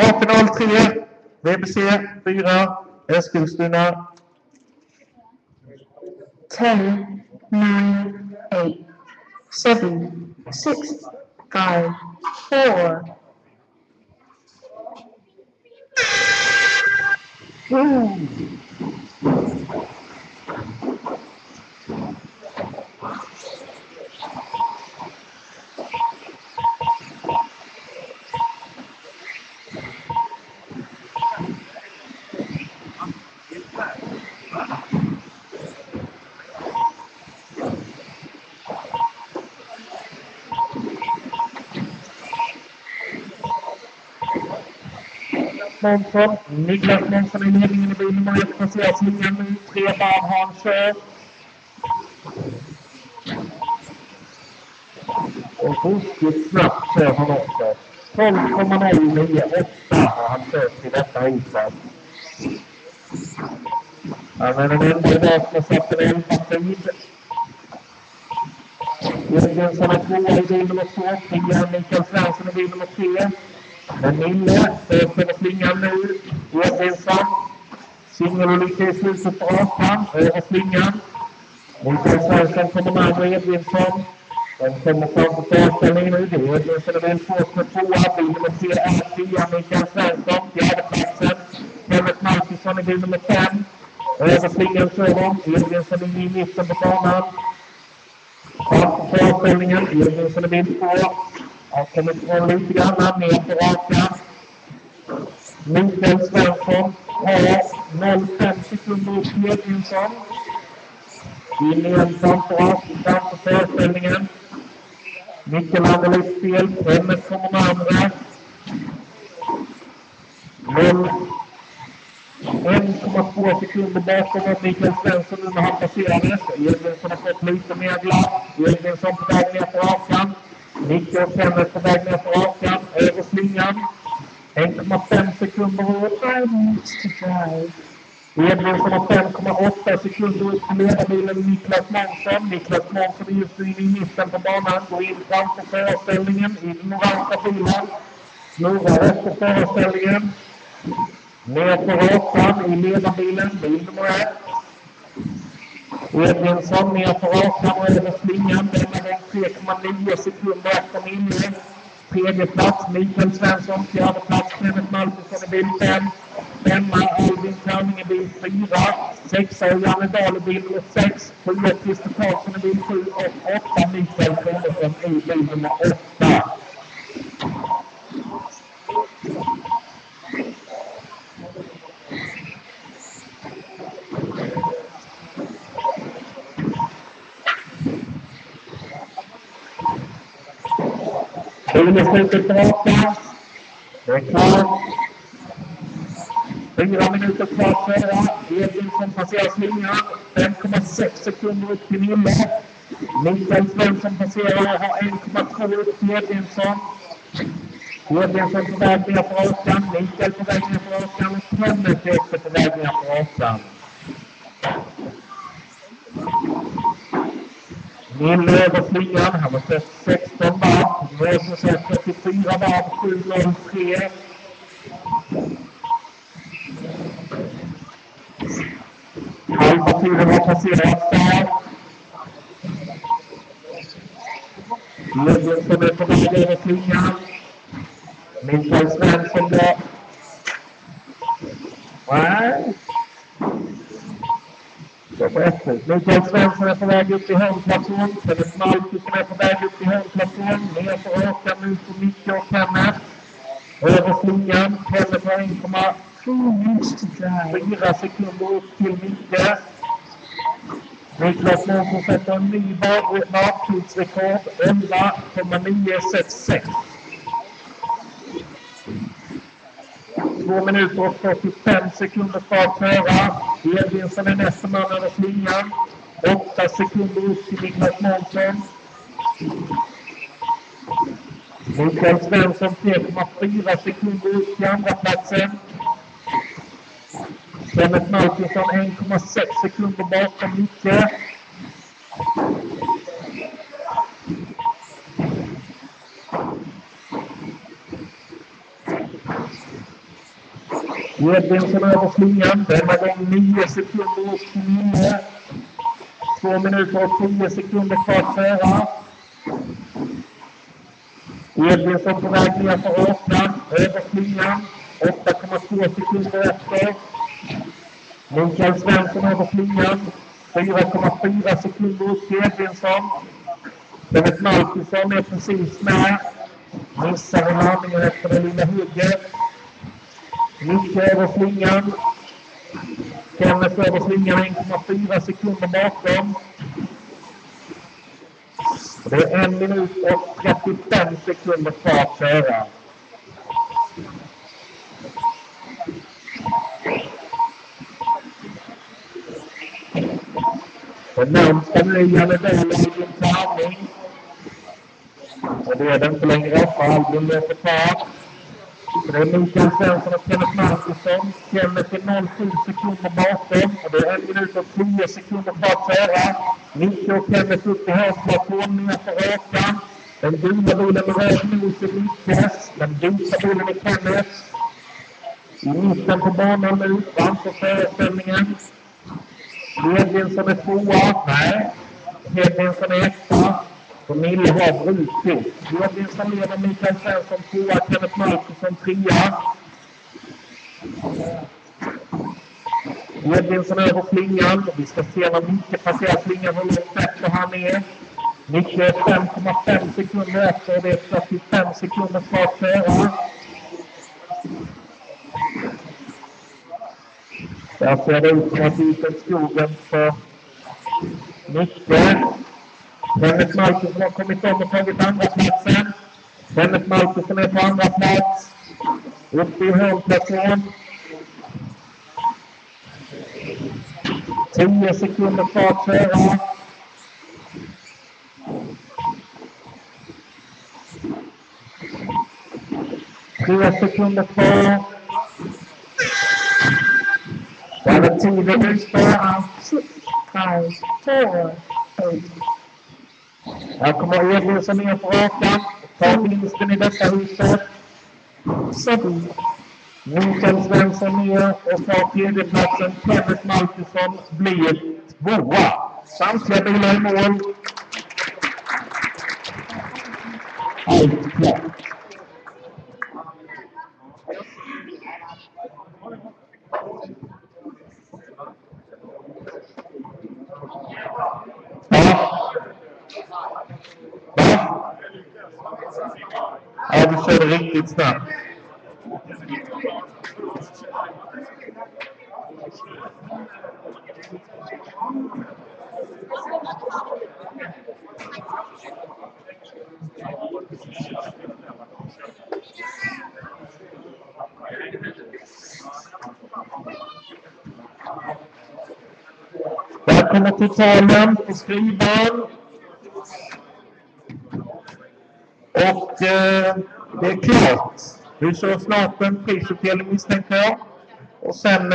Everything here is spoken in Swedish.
18.03, VBC 4, Eskilstuna. 10, 9, 8, 7, 6, 5, 4. Månsson, Niklas Månsson i ledningen i bil nummer 1, passerar slingan nu, 3 barn har han kör. Och ruskigt snabbt kör han också. 12,098 har han kört till detta island. Han är den enda idag som har satt en 11-tid. Jörgensson är 2 i bil nummer 2, 10 Mikael Svensson i bil nummer 3. Men Mille över slingan nu. Jörgensson. Singelolycka i slutet på rakan. Över slingan. Mikael Svensson kommer närmare Edvinsson. Den kommer fram på förställningen nu. Det är Edvinsson och Vilfors med 2. Bil nummer 3 är 10 Mikael Svensson. Fjärdeplatsen. Kenneth Martinsson i bil nummer 5. Över slingan kör de. Edvinsson i mitten på banan. Fram på förställningen. Edvinsson i bil 2. Har kommit från lite grann ner på rakan. Mikael Svensson har 0,5 sekunder upp till Edvinsson. Gemensamt rak fram på förställningen. Mikael Anderlis spel. Kenneth kommer närmare. 1,2 sekunder bakom av Mikael Svensson nu när han passerades. Edvinsson har fått lite mer glapp. Edvinsson på väg ner på rakan. Mikael och Kenneth på väg ner på rakan. Över slingan. 1,5 sekunder upp. Edvinsson har 5,8 sekunder upp till ledarbilen Niklas Månsson. Niklas Månsson är just nu i mitten på banan. Går in framför föreställningen i den orangea bilen. Snurrar efter föreställningen. Ner på rakan i ledarbilen, bil nummer 1. Edvinsson ner på rakan och över slingan. Denna gång 3,9 sekunder efter Mille. Tredje plats Mikael Svensson. Fjärde plats Kenneth Martinsson i bil 5. 5 Albin Körning i bil 4. 6 Janne Dahl i bil nummer 6. 7 Christer Karlsson i bil 7. Och 8 Mikael Svensson i bil nummer 8. Bilen är slutet på rakan. Det är klart. 4 minuter kvar före. Edvinsson passerar slingan. 5,6 sekunder upp till Mille. Mikael Svensson passerar och har 1,2 upp till Edvinsson. Edvinsson på väg ner på rakan. Mikael på väg ner på rakan. Och Kenneth är också på väg ner på rakan. Mille över slingan. Han har sett 16 varv. Rösen sett 34 varv. 7.03. Halva tiden har passerat där. Edvinsson är på väg över slingan. Mikael Svensson där. Nej. Mikael Svensson är på väg upp i hörnplatsen. Kenneth Martinsson är på väg upp i hörnplatsen. Ner på rakan nu på Micke och Kenneth. Över slingan. Kenneth har 1,4 sekunder upp till Micke. Niklas Månsson sätter en ny baktidsrekord. 11,966. 2 minuter och 45 sekunder kvar att köra. Edvinsson är nästa man över slingan. 8 sekunder upp till Niklas Månsson. Mikael Svensson 3,4 sekunder upp till andra platsen. Kenneth Martinsson 1,6 sekunder bakom Micke. Edvinsson över slingan. Denna gång 9 sekunder upp till Mille. 2 minuter och 10 sekunder kvar att köra. Edvinsson på väg ner för Åsland. Över slingan. 8,2 sekunder efter. Mikael Svensson över slingan. 4,4 sekunder upp till Edvinsson. Kenneth Markusson är precis med. Missar en landning efter det lilla hugget. Micke över slingan. Kenneth över slingan 1,4 sekunder bakom. Det är 1 minut och 35 sekunder kvar att köra. Den närmsta nöjande delen i din tävling. Och det är den inte längre för Albin löper kvar. Så det är Mikael Svensson och Kenneth Markusson. Kenneth är 0,7 sekunder bakom. Och det är 1 minut och 10 sekunder kvar att köra. Micke och Kenneth upp i högplatån ner för Håkan. Den gula bilen med röd nos är Mickes. Den vita bilen är Kenneth. I mitten på banan nu. Framför föreställningen. Edvinsson är 2. Nej. Edvinsson är 1. Så Mille har brutit. Edvinsson leder Mikael Svensson 2. Kenneth Markusson 3. Edvinsson över slingan. Vi ska se när Micke passerar slingan hur långt efter han är. Micke är 5,5 sekunder efter. Det är 35 sekunder kvar att köra. Där ser det ut som att byta skogen för Micke. Kenneth Markusson har kommit om och tagit andra platsen. Kenneth Markusson är på andra plats. Upp i hörnplatsen. 10 sekunder kvar att köra. Tre sekunder kvar. Där är tiden ute. 6, 5, 4, 8. Här kommer Edvinsson ner på rakan. Ta vinsten i detta huset. 7. Mikael Svensson ner och tar tredjeplatsen. Kenneth Markusson blir 2. Samtliga bilar i mål. Allt klart. Ja, du körde riktigt snabbt. Där kommer totalen på skrivaren. Och det är klart. Vi kör snart en prisutdelning misstänker jag. Och sen